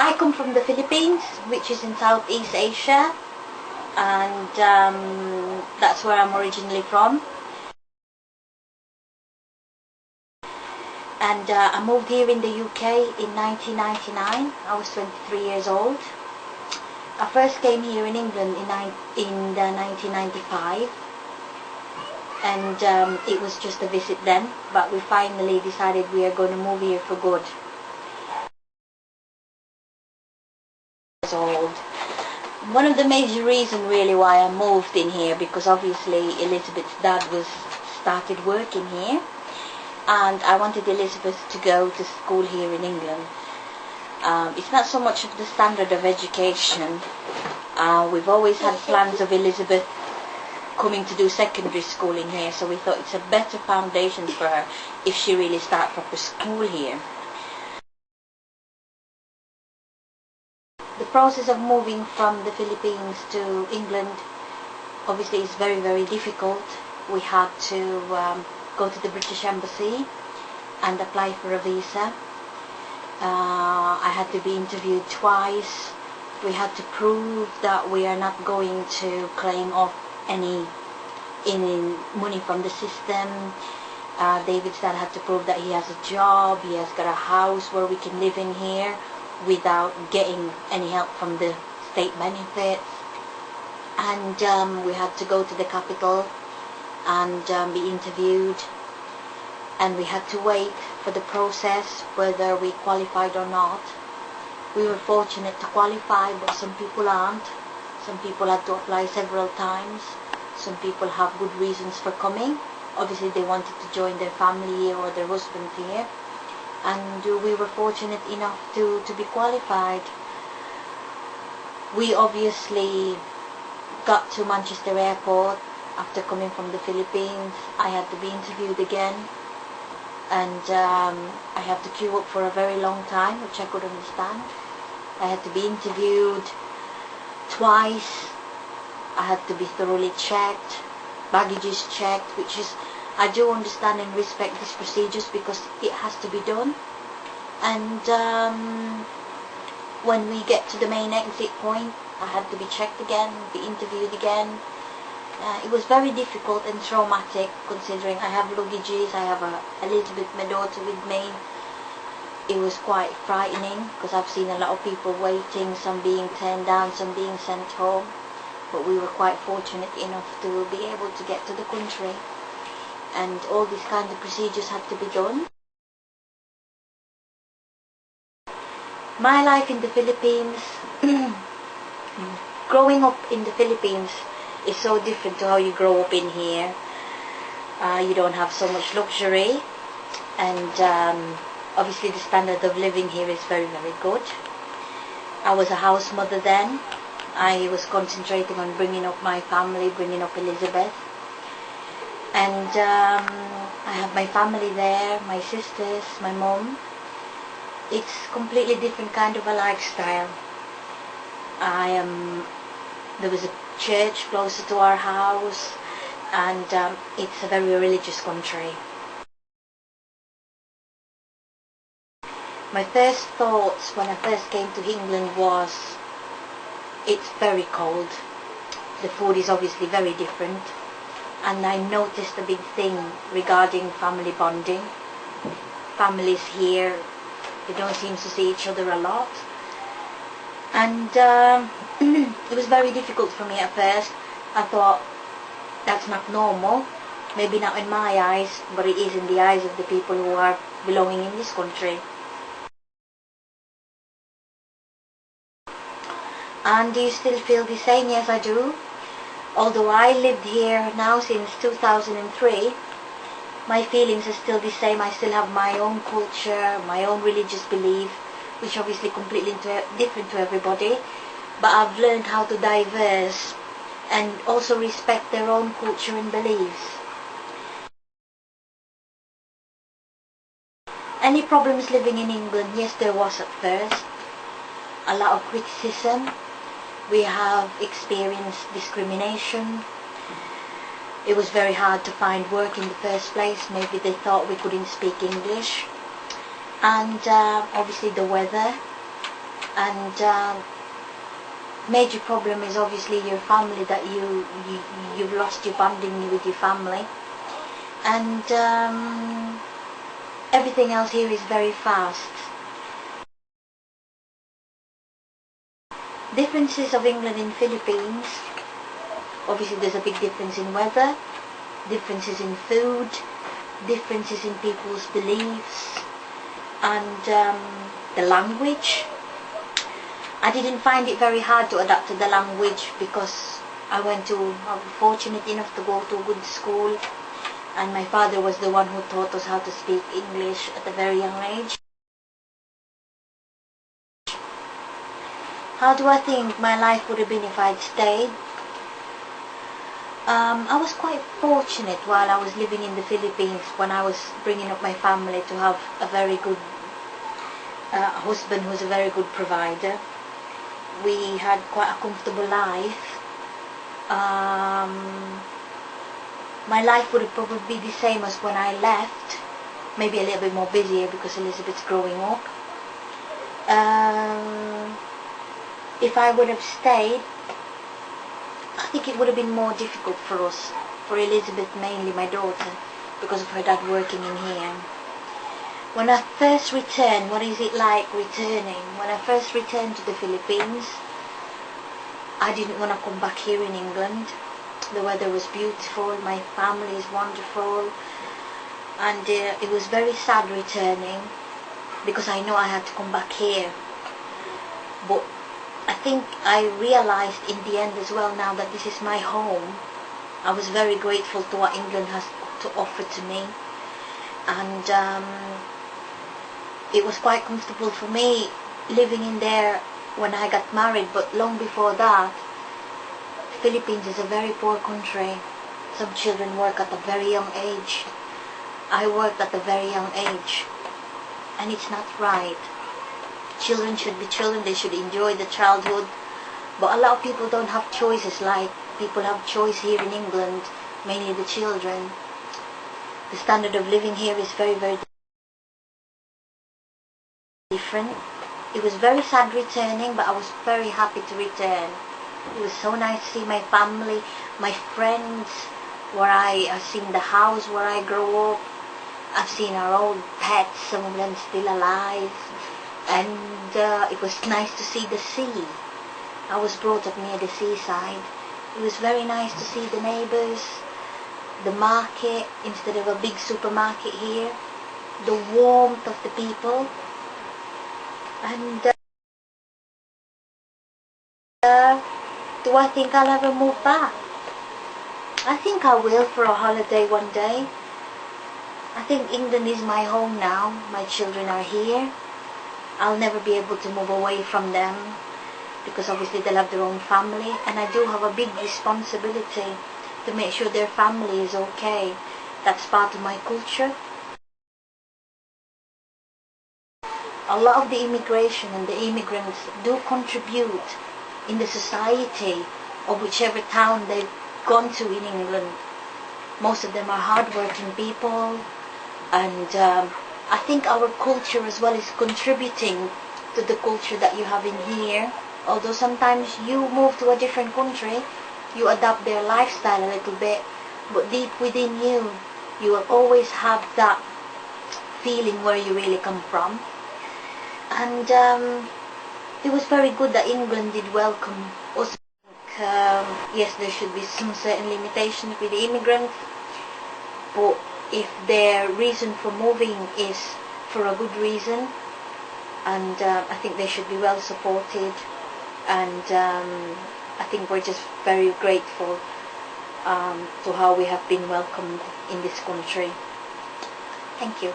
I come from the Philippines, which is in Southeast Asia, and that's where I'm originally from. And I moved here in the UK in 1999. I was 23 years old. I first came here in England in 1995, and it was just a visit then, but we finally decided we are going to move here for good. Old. One of the major reasons really why I moved in here, because obviously Elizabeth's dad started working here, and I wanted Elizabeth to go to school here in England. It's not so much of the standard of education. We've always had plans of Elizabeth coming to do secondary school in here, so we thought it's a better foundation for her if she really starts proper school here. The process of moving from the Philippines to England obviously is very, very difficult. We had to go to the British Embassy and apply for a visa. I had to be interviewed twice. We had to prove that we are not going to claim off any money from the system. David's dad had to prove that he has a job, he has got a house where we can live in here without getting any help from the state benefits. And we had to go to the capital and be interviewed, and we had to wait for the process whether we qualified or not. We were fortunate to qualify, but some people aren't. Some people had to apply several times. Some people have good reasons for coming. Obviously they wanted to join their family here or their husband here, and we were fortunate enough to be qualified. We obviously got to Manchester Airport after coming from the Philippines. I had to be interviewed again, and I had to queue up for a very long time, which I could understand. I had to be interviewed twice. I had to be thoroughly checked, baggages checked, which is, I do understand and respect these procedures because it has to be done. And when we get to the main exit point, I had to be checked again, be interviewed again. It was very difficult and traumatic, considering I have luggages, I have Elizabeth, my daughter, with me. It was quite frightening because I've seen a lot of people waiting, some being turned down, some being sent home. But we were quite fortunate enough to be able to get to the country, and all these kind of procedures had to be done. My life in the Philippines, growing up in the Philippines is so different to how you grow up in here. You don't have so much luxury, and obviously the standard of living here is very, very good. I was a house mother then. I was concentrating on bringing up my family, bringing up Elizabeth. And I have my family there, my sisters, my mum. It's completely different kind of a lifestyle. There was a church closer to our house, and it's a very religious country. My first thoughts when I first came to England was, it's very cold. The food is obviously very different, and I noticed a big thing regarding family bonding. Families here, they don't seem to see each other a lot, and it was very difficult for me at first. I thought, that's not normal, maybe not in my eyes, but it is in the eyes of the people who are belonging in this country. And do you still feel the same? Yes, I do. Although I lived here now since 2003, my feelings are still the same. I still have my own culture, my own religious belief, which obviously completely different to everybody. But I've learned how to diverse and also respect their own culture and beliefs. Any problems living in England? Yes, there was at first. A lot of criticism. We have experienced discrimination. It was very hard to find work in the first place. Maybe they thought we couldn't speak English. And obviously the weather. and major problem is obviously your family, that you've lost your bonding with your family, and everything else here is very fast. Differences of England and Philippines. Obviously there's a big difference in weather, differences in food, differences in people's beliefs, and the language. I didn't find it very hard to adapt to the language because I was fortunate enough to go to a good school, and my father was the one who taught us how to speak English at a very young age. How do I think my life would have been if I'd stayed? I was quite fortunate while I was living in the Philippines, when I was bringing up my family, to have a very good husband who's a very good provider. We had quite a comfortable life. My life would have probably be the same as when I left, maybe a little bit more busier because Elizabeth's growing up. If I would have stayed, I think it would have been more difficult for us, for Elizabeth mainly, my daughter, because of her dad working in here. When I first returned, what is it like returning? When I first returned to the Philippines, I didn't want to come back here in England. The weather was beautiful, my family is wonderful, and it was very sad returning because I know I had to come back here. But I think I realized in the end as well, now that this is my home, I was very grateful to what England has to offer to me, and it was quite comfortable for me living in there when I got married. But long before that, Philippines is a very poor country. Some children work at a very young age. I worked at a very young age, and it's not right. Children should be children, they should enjoy the childhood, but a lot of people don't have choices like people have choice here in England, mainly the children. The standard of living here is very, very different. It was very sad returning, but I was very happy to return. It was so nice to see my family, my friends, where I've seen the house where I grew up. I've seen our old pets, some of them still alive. And it was nice to see the sea. I was brought up near the seaside. It was very nice to see the neighbours, the market instead of a big supermarket here, the warmth of the people. And do I think I'll ever move back? I think I will for a holiday one day. I think England is my home now. My children are here. I'll never be able to move away from them because obviously they'll have their own family, and I do have a big responsibility to make sure their family is okay. That's part of my culture. A lot of the immigration and the immigrants do contribute in the society of whichever town they've gone to in England. Most of them are hard-working people, and I think our culture as well is contributing to the culture that you have in here. Although sometimes you move to a different country, you adapt their lifestyle a little bit, but deep within you, you will always have that feeling where you really come from. And it was very good that England did welcome us. Yes, there should be some certain limitations with the immigrants, but if their reason for moving is for a good reason, and I think they should be well supported, and I think we're just very grateful to how we have been welcomed in this country. Thank you.